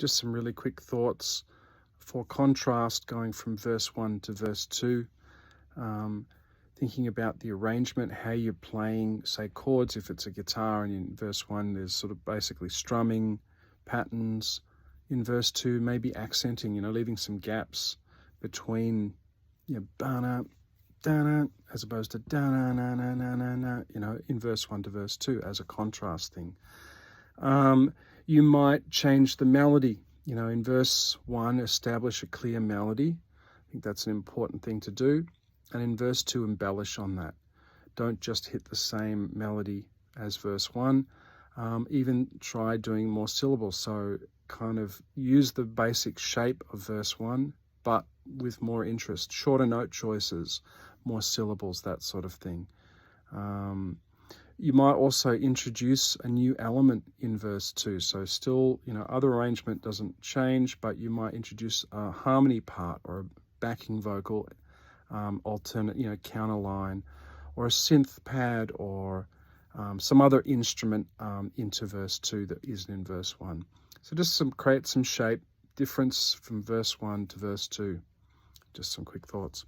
just some really quick thoughts for contrast going from verse 1 to verse 2. Thinking about the arrangement, how you're playing, say, chords. If it's a guitar, and in verse 1 there's sort of basically strumming patterns. In verse 2, maybe accenting, leaving some gaps between, ba-na, da-na, as opposed to da-na-na-na-na-na, in verse 1 to verse 2 as a contrast thing. You might change the melody. In verse 1, establish a clear melody. I think that's an important thing to do. And in verse 2, embellish on that. Don't just hit the same melody as verse 1. Even try doing more syllables. So kind of use the basic shape of verse 1, but with more interest. Shorter note choices, more syllables, that sort of thing. You might also introduce a new element in verse 2. So still, other arrangement doesn't change, but you might introduce a harmony part or a backing vocal, alternate, counter line, or a synth pad, or some other instrument into verse 2 that isn't in verse 1. So just create some shape, difference from verse 1 to verse 2. Just some quick thoughts.